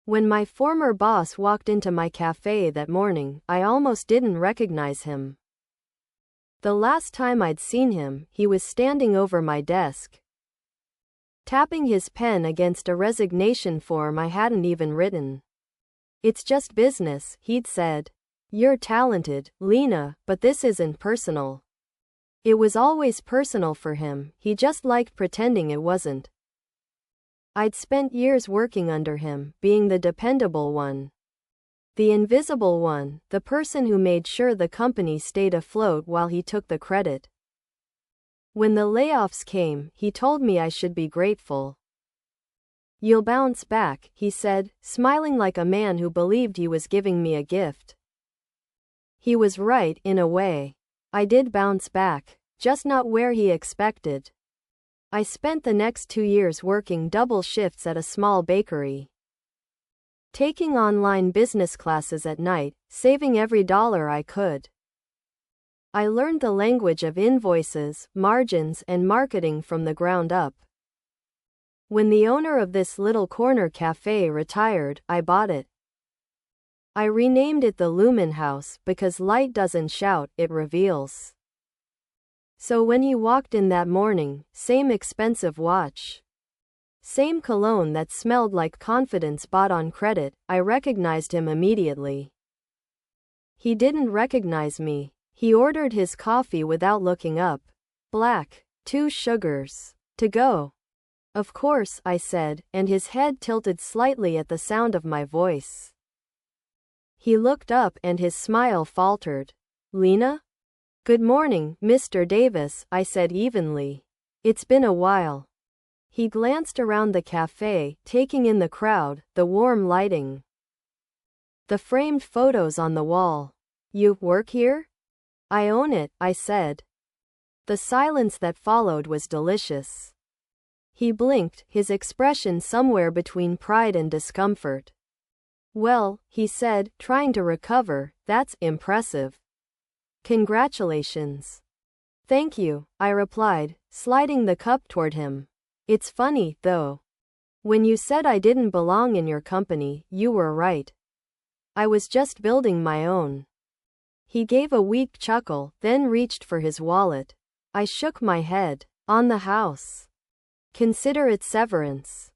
When my former boss walked into my cafe that morning, I almost didn't recognize him. The last time I'd seen him, he was standing over my desk, tapping his pen against a resignation form I hadn't even written. "It's just business," he'd said. "You're talented, Lena, but this isn't personal." It was always personal for him, he just liked pretending it wasn't. I'd spent years working under him, being the dependable one. The invisible one, the person who made sure the company stayed afloat while he took the credit. When the layoffs came, he told me I should be grateful. "You'll bounce back," he said, smiling like a man who believed he was giving me a gift. He was right, in a way. I did bounce back, just not where he expected. I spent the next 2 years working double shifts at a small bakery, taking online business classes at night, saving every dollar I could. I learned the language of invoices, margins, and marketing from the ground up. When the owner of this little corner cafe retired, I bought it. I renamed it the Lumen House because light doesn't shout, it reveals. So when he walked in that morning, same expensive watch, same cologne that smelled like confidence bought on credit, I recognized him immediately. He didn't recognize me. He ordered his coffee without looking up. "Black, 2 sugars. To go." "Of course," I said, and his head tilted slightly at the sound of my voice. He looked up and his smile faltered. "Lena?" "Good morning, Mr. Davis," I said evenly. "It's been a while." He glanced around the cafe, taking in the crowd, the warm lighting, the framed photos on the wall. "You work here?" "I own it," I said. The silence that followed was delicious. He blinked, his expression somewhere between pride and discomfort. "Well," he said, trying to recover, "that's impressive. Congratulations." "Thank you," I replied, sliding the cup toward him. "It's funny, though. When you said I didn't belong in your company, you were right. I was just building my own." He gave a weak chuckle, then reached for his wallet. I shook my head. "On the house. Consider it severance."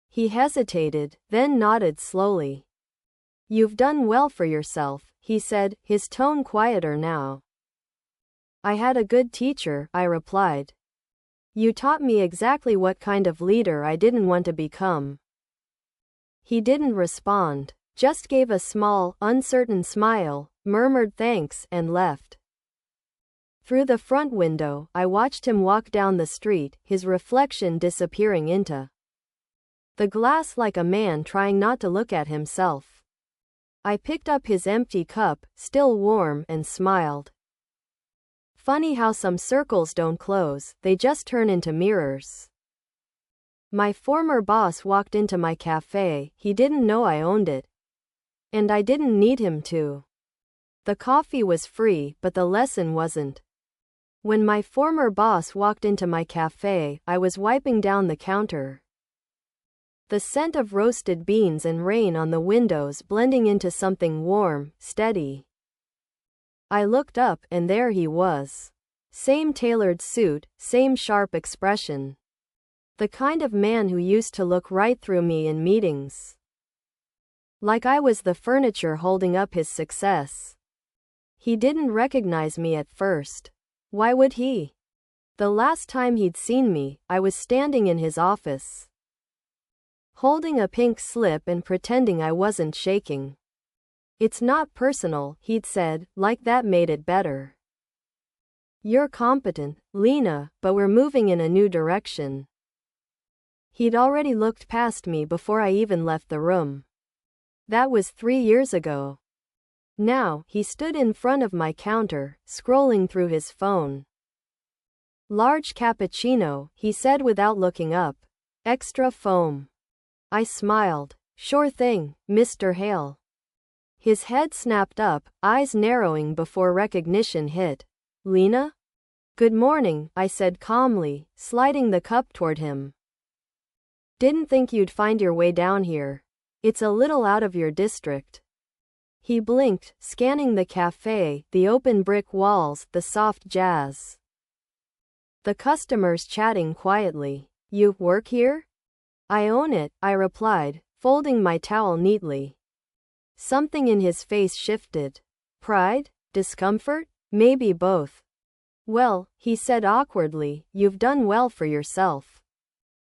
He hesitated, then nodded slowly. "You've done well for yourself," he said, his tone quieter now. "I had a good teacher," I replied. "You taught me exactly what kind of leader I didn't want to become." He didn't respond, just gave a small, uncertain smile, murmured thanks, and left. Through the front window, I watched him walk down the street, his reflection disappearing into the glass like a man trying not to look at himself. I picked up his empty cup, still warm, and smiled. Funny how some circles don't close, they just turn into mirrors. My former boss walked into my cafe, he didn't know I owned it. And I didn't need him to. The coffee was free, but the lesson wasn't. When my former boss walked into my cafe, I was wiping down the counter, the scent of roasted beans and rain on the windows blending into something warm, steady. I looked up, and there he was. Same tailored suit, same sharp expression. The kind of man who used to look right through me in meetings, like I was the furniture holding up his success. He didn't recognize me at first. Why would he? The last time he'd seen me, I was standing in his office, holding a pink slip and pretending I wasn't shaking. "It's not personal," he'd said, like that made it better. "You're competent, Lena, but we're moving in a new direction." He'd already looked past me before I even left the room. That was 3 years ago. Now, he stood in front of my counter, scrolling through his phone. "Large cappuccino," he said without looking up. "Extra foam." I smiled. "Sure thing, Mr. Hale." His head snapped up, eyes narrowing before recognition hit. "Lena?" "Good morning," I said calmly, sliding the cup toward him. "Didn't think you'd find your way down here." It's a little out of your district. He blinked, scanning the cafe, the open brick walls, the soft jazz. The customers chatting quietly. You work here? I own it, I replied, folding my towel neatly. Something in his face shifted. Pride? Discomfort? Maybe both. Well, he said awkwardly, you've done well for yourself.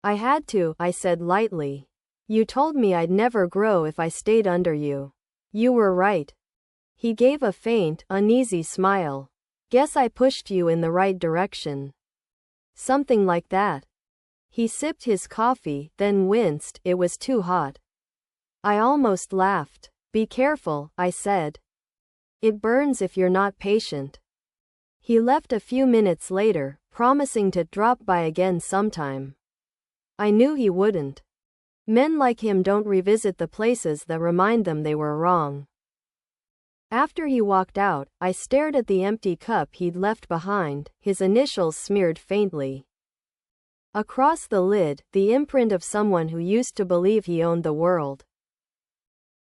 I had to, I said lightly. You told me I'd never grow if I stayed under you. You were right. He gave a faint, uneasy smile. Guess I pushed you in the right direction. Something like that. He sipped his coffee, then winced, it was too hot. I almost laughed. Be careful, I said. It burns if you're not patient. He left a few minutes later, promising to drop by again sometime. I knew he wouldn't. Men like him don't revisit the places that remind them they were wrong. After he walked out, I stared at the empty cup he'd left behind, his initials smeared faintly. Across the lid, the imprint of someone who used to believe he owned the world.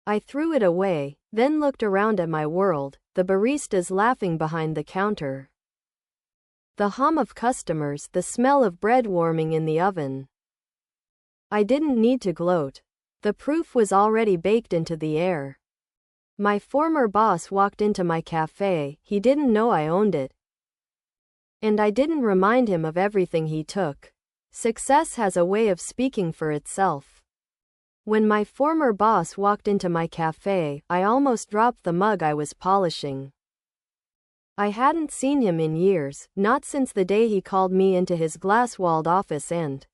I threw it away, then looked around at my world, the baristas laughing behind the counter. The hum of customers, the smell of bread warming in the oven. I didn't need to gloat. The proof was already baked into the air. My former boss walked into my cafe, he didn't know I owned it. And I didn't remind him of everything he took. Success has a way of speaking for itself. When my former boss walked into my cafe, I almost dropped the mug I was polishing. I hadn't seen him in years, not since the day he called me into his glass-walled office and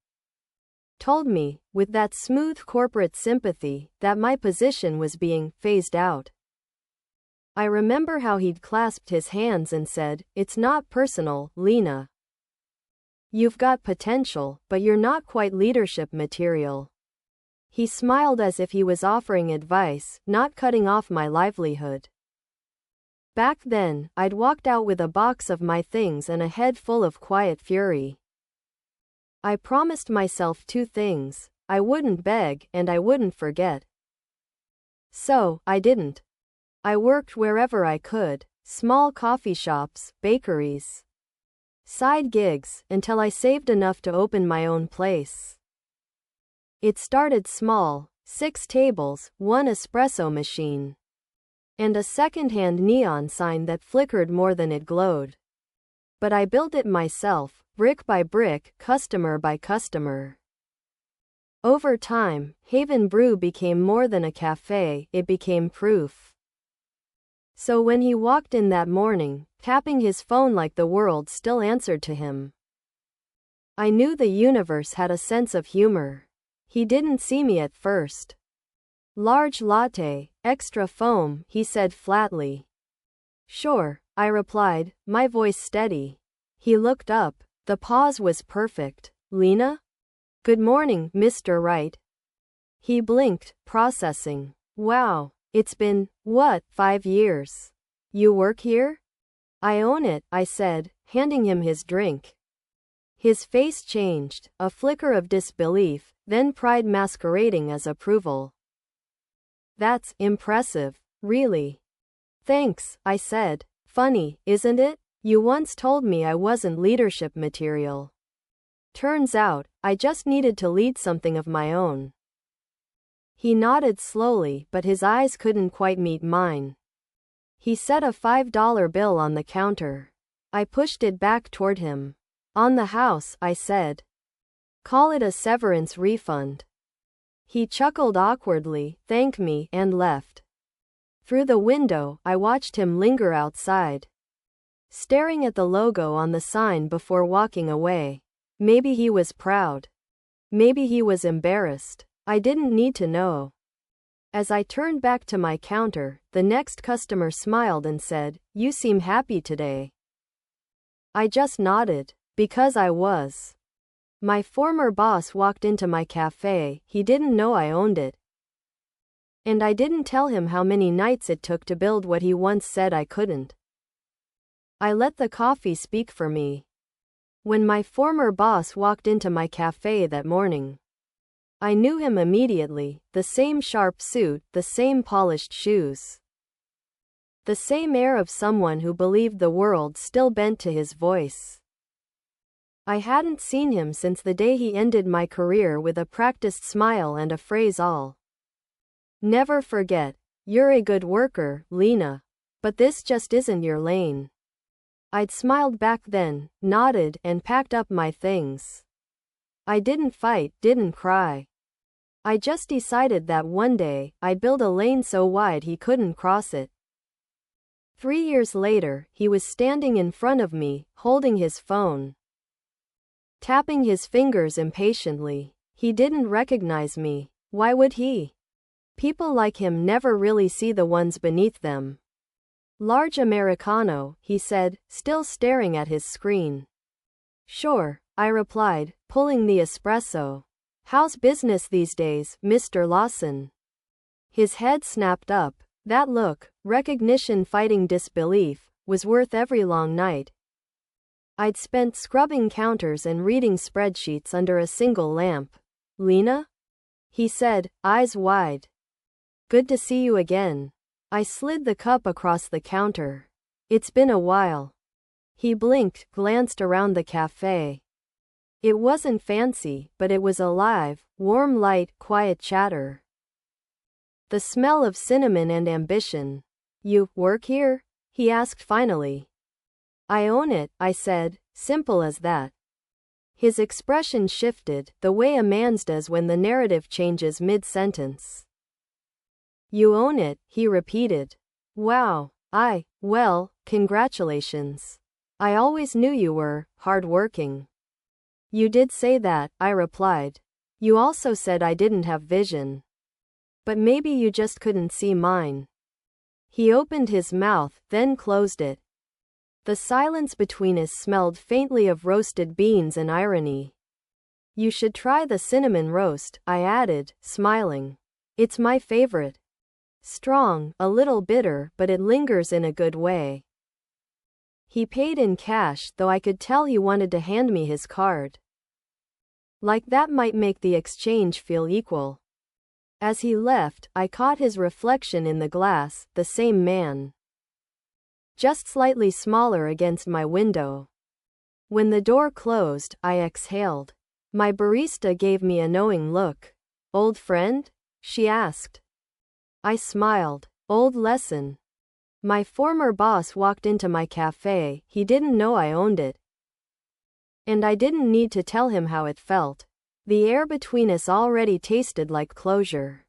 told me, with that smooth corporate sympathy, that my position was being phased out. I remember how he'd clasped his hands and said, "It's not personal, Lena. You've got potential, but you're not quite leadership material." He smiled as if he was offering advice, not cutting off my livelihood. Back then, I'd walked out with a box of my things and a head full of quiet fury. I promised myself two things: I wouldn't beg, and I wouldn't forget. So, I didn't. I worked wherever I could, small coffee shops, bakeries, side gigs, until I saved enough to open my own place. It started small, 6 tables, 1 espresso machine, and a second-hand neon sign that flickered more than it glowed. But I built it myself, brick by brick, customer by customer. Over time, Haven Brew became more than a cafe, it became proof. So when he walked in that morning, tapping his phone like the world still answered to him, I knew the universe had a sense of humor. He didn't see me at first. Large latte, extra foam, he said flatly. Sure, I replied, my voice steady. He looked up. The pause was perfect. Lena? Good morning, Mr. Wright. He blinked, processing. Wow, it's been, 5 years? You work here? I own it, I said, handing him his drink. His face changed, a flicker of disbelief, then pride masquerading as approval. That's impressive, really. Thanks, I said. Funny, isn't it? You once told me I wasn't leadership material. Turns out, I just needed to lead something of my own. He nodded slowly, but his eyes couldn't quite meet mine. He set a $5 bill on the counter. I pushed it back toward him. On the house, I said. Call it a severance refund. He chuckled awkwardly, thanked me, and left. Through the window, I watched him linger outside, staring at the logo on the sign before walking away. Maybe he was proud. Maybe he was embarrassed. I didn't need to know. As I turned back to my counter, the next customer smiled and said, "You seem happy today." I just nodded, because I was. My former boss walked into my cafe, he didn't know I owned it. And I didn't tell him how many nights it took to build what he once said I couldn't. I let the coffee speak for me. When my former boss walked into my cafe that morning, I knew him immediately, the same sharp suit, the same polished shoes. The same air of someone who believed the world still bent to his voice. I hadn't seen him since the day he ended my career with a practiced smile and a phrase I'll never forget. You're a good worker, Lena. But this just isn't your lane. I'd smiled back then, nodded, and packed up my things. I didn't fight, didn't cry. I just decided that one day, I'd build a lane so wide he couldn't cross it. 3 years later, he was standing in front of me, holding his phone, tapping his fingers impatiently. He didn't recognize me. Why would he? People like him never really see the ones beneath them. Large Americano, he said, still staring at his screen. Sure, I replied, pulling the espresso. How's business these days, Mr. Lawson? His head snapped up. That look, recognition fighting disbelief, was worth every long night. I'd spent scrubbing counters and reading spreadsheets under a single lamp. Lena? He said, eyes wide. Good to see you again. I slid the cup across the counter. It's been a while. He blinked, glanced around the cafe. It wasn't fancy, but it was alive, warm light, quiet chatter. The smell of cinnamon and ambition. You work here? He asked finally. I own it, I said, simple as that. His expression shifted, the way a man's does when the narrative changes mid-sentence. You own it, he repeated. Wow. Well, congratulations. I always knew you were hard-working. You did say that, I replied. You also said I didn't have vision. But maybe you just couldn't see mine. He opened his mouth, then closed it. The silence between us smelled faintly of roasted beans and irony. You should try the cinnamon roast, I added, smiling. It's my favorite. Strong, a little bitter, but it lingers in a good way. He paid in cash, though I could tell he wanted to hand me his card. Like that might make the exchange feel equal. As he left, I caught his reflection in the glass, the same man. Just slightly smaller against my window. When the door closed, I exhaled. My barista gave me a knowing look. Old friend? She asked. I smiled. Old lesson. My former boss walked into my cafe, he didn't know I owned it. And I didn't need to tell him how it felt. The air between us already tasted like closure.